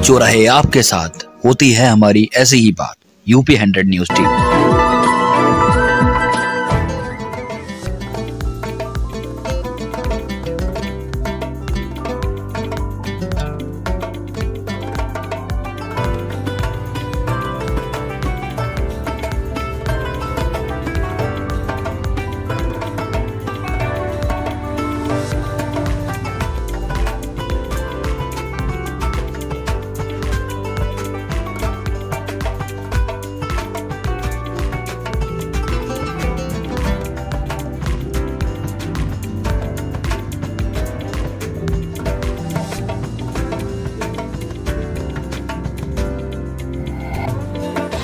जो रहे आपके साथ, होती है हमारी ऐसी ही बात। UP 100 news team.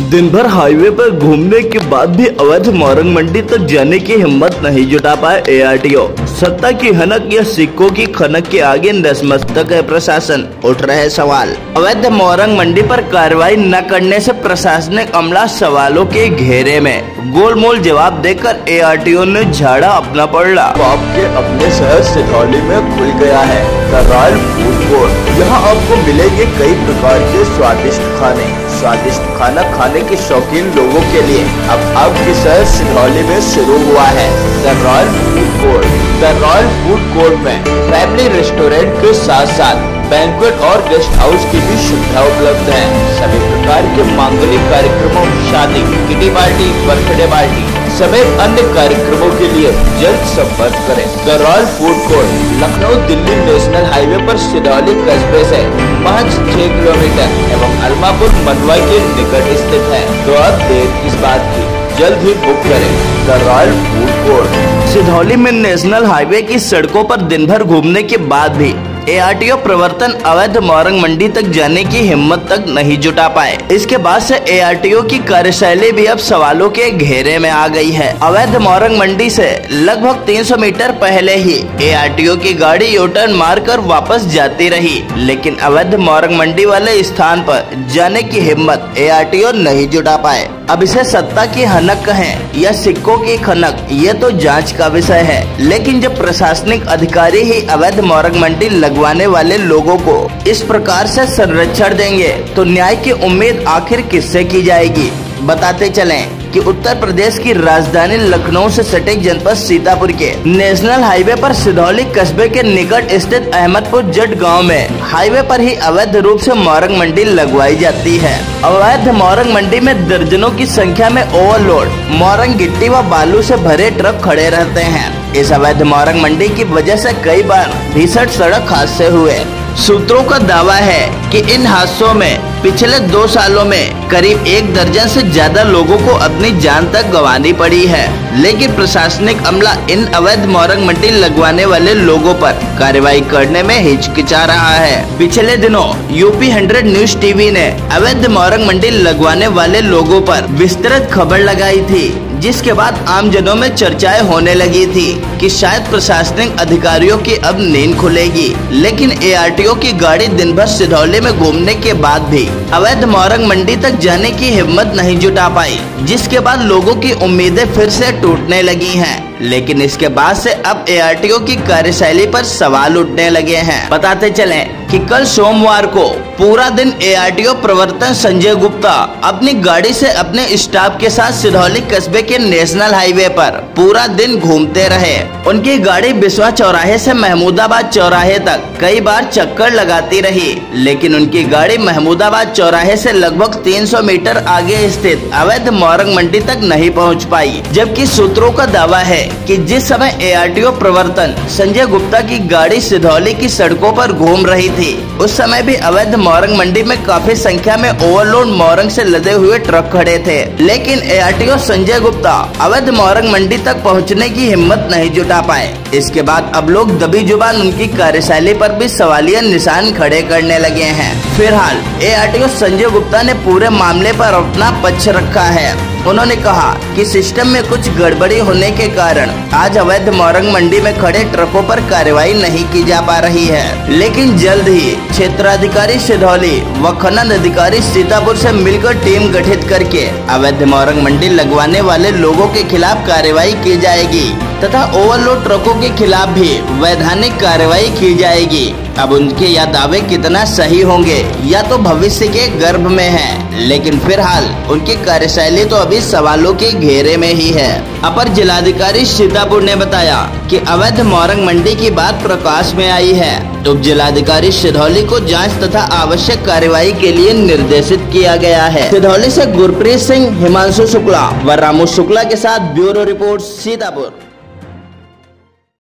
दिन भर हाईवे पर घूमने के बाद भी अवैध मोरंग मंडी तक जाने की हिम्मत नहीं जुटा पाए एआरटीओ। सत्ता की हनक या सिक्कों की खनक के आगे नतमस्तक है प्रशासन। उठ रहे सवाल। अवैध मोरंग मंडी पर कार्रवाई न करने से प्रशासनिक अमला सवालों के घेरे में। गोलमोल जवाब देकर एआरटीओ ने झाड़ा अपना पलड़ा। आपके अपने शहर सिधौली में खुल गया है द रॉयल फूड कोर्ट। यहाँ आपको मिलेंगे कई प्रकार के स्वादिष्ट खाने। स्वादिष्ट खाना खाने के शौकीन लोगों के लिए अब आपके शहर सिधौली में शुरू हुआ है the royal food court. The royal food court में फैमिली रेस्टोरेंट के साथ साथ बैंक्वेट और गेस्ट हाउस की भी सुविधा उपलब्ध है। सभी प्रकार के मांगलिक कार्यक्रमों, शादी, किटी पार्टी, बर्थडे पार्टी समेत अन्य कार्यक्रमों के लिए जल्द संपर्क करें। The royal food court Lucknow Delhi national highway पर सिधौली कस्बे से महज 6 किलोमीटर एवं अलमापुर मनवा के निकट स्थित है। तो अब देर किस बात की, जल्द ही बुक करें the royal food court. Sidhauli में नेशनल हाईवे की सड़कों पर दिन भर घूमने के बाद भी एआरटीओ प्रवर्तन अवैध मोरंग मंडी तक जाने की हिम्मत तक नहीं जुटा पाए। इसके बाद से एआरटीओ की कार्यशैली भी अब सवालों के घेरे में आ गई है। अवैध मोरंग मंडी से लगभग 300 मीटर पहले ही एआरटीओ की गाड़ी यूटर्न मारकर वापस जाती रही, लेकिन अवैध मोरंग मंडी वाले स्थान पर जाने की हिम्मत एआरटीओ नहीं जुटा पाए। अब इसे सत्ता की हनक कहें या सिक्कों की खनक, ये तो जांच का विषय है। लेकिन जब प्रशासनिक अधिकारी ही अवैध मोरंग मंडी लगवाने वाले लोगों को इस प्रकार से संरक्षण देंगे तो न्याय की उम्मीद आखिर किससे की जाएगी। बताते चलें कि उत्तर प्रदेश की राजधानी लखनऊ से सटे जनपद सीतापुर के नेशनल हाईवे पर सिधौली कस्बे के निकट स्थित अहमदपुर जट गांव में हाईवे पर ही अवैध रूप से मोरंग मंडी लगवाई जाती है। अवैध मोरंग मंडी में दर्जनों की संख्या में ओवरलोड मोरंग, गिट्टी व बालू से भरे ट्रक खड़े रहते हैं। इस अवैध मोरंग मंडी की वजह से कई बार भीषण सड़क हादसे हुए। सूत्रों का दावा है कि इन हादसों में पिछले 2 सालों में करीब 1 दर्जन से ज्यादा लोगों को अपनी जान तक गंवानी पड़ी है। लेकिन प्रशासनिक अमला इन अवैध मोरंग मंडी लगवाने वाले लोगों पर कार्रवाई करने में हिचकिचा रहा है। पिछले दिनों यूपी 100 न्यूज़ टीवी ने अवैध मोरंग मंडी लगवाने वाले लोगों पर विस्तृत खबर लगाई थी, जिसके बाद आमजनों में चर्चाएं होने लगी थी कि शायद प्रशासनिक अधिकारियों की अब नींद खुलेगी। लेकिन एआरटीओ की गाड़ी दिन भर सिधौली में घूमने के बाद भी अवैध मोरंग मंडी तक जाने की हिम्मत नहीं जुटा पाई, जिसके बाद लोगों की उम्मीदें फिर से टूटने लगी हैं। लेकिन इसके बाद से अब एआरटीओ की कार्यशैली पर सवाल उठने लगे हैं। बताते चलें कि कल सोमवार को पूरा दिन एआरटीओ प्रवर्तन संजय गुप्ता अपनी गाड़ी से अपने स्टाफ के साथ सिधौली कस्बे के नेशनल हाईवे पर पूरा दिन घूमते रहे। उनकी गाड़ी बिस्वा चौराहे से महमूदाबाद चौराहे तक कई बार चक्कर लगाती रही, लेकिन उनकी गाड़ी महमूदाबाद चौराहे से लगभग 300 मीटर आगे स्थित अवैध मोरंग मंडी तक नहीं पहुंच पाई। जबकि सूत्रों का दावा है कि जिस समय एआरटीओ प्रवर्तन संजय गुप्ता की गाड़ी सिधौली की सड़कों पर घूम रही थी, उस समय भी अवैध मोरंग मंडी में काफी संख्या में ओवरलोड मोरंग से लदे हुए ट्रक खड़े थे। लेकिन एआरटीओ संजय गुप्ता अवैध मोरंग मंडी तक पहुंचने की हिम्मत नहीं जुटा पाए। इसके बाद अब लोग दबी जुबान उनकी कार्यशैली पर भी सवालिया निशान खड़े करने लगे हैं। फिलहाल एआरटीओ संजय गुप्ता ने पूरे मामले पर अपना पक्ष रखा है। उन्होंने कहा कि सिस्टम में कुछ गड़बड़ी होने के कारण आज अवैध मोरंग मंडी में खड़े ट्रकों पर कार्रवाई नहीं की जा पा रही है, लेकिन जल्द ही क्षेत्राधिकारी सिधौली व खनन अधिकारी सीतापुर से मिलकर टीम गठित करके अवैध मोरंग मंडी लगवाने वाले लोगों के खिलाफ कार्रवाई की जाएगी। तथा ओवरलोड ट्रकों के खिलाफ भी वैधानिक कार्रवाई की जाएगी। अब उनके यह दावे कितना सही होंगे या तो भविष्य के गर्भ में है, लेकिन फिलहाल उनकी कार्यशैली तो अभी सवालों के घेरे में ही है। अपर जिलाधिकारी सीतापुर ने बताया कि अवैध मोरंग मंडी की बात प्रकाश में आई है। उप जिलाधिकारी सिधौली को जांच तथा आवश्यक कार्रवाई के लिए निर्देशित किया गया है। सिधौली से गुरप्रीत सिंह, हिमांशु शुक्ला व रामू शुक्ला के साथ ब्यूरो रिपोर्ट सीतापुर।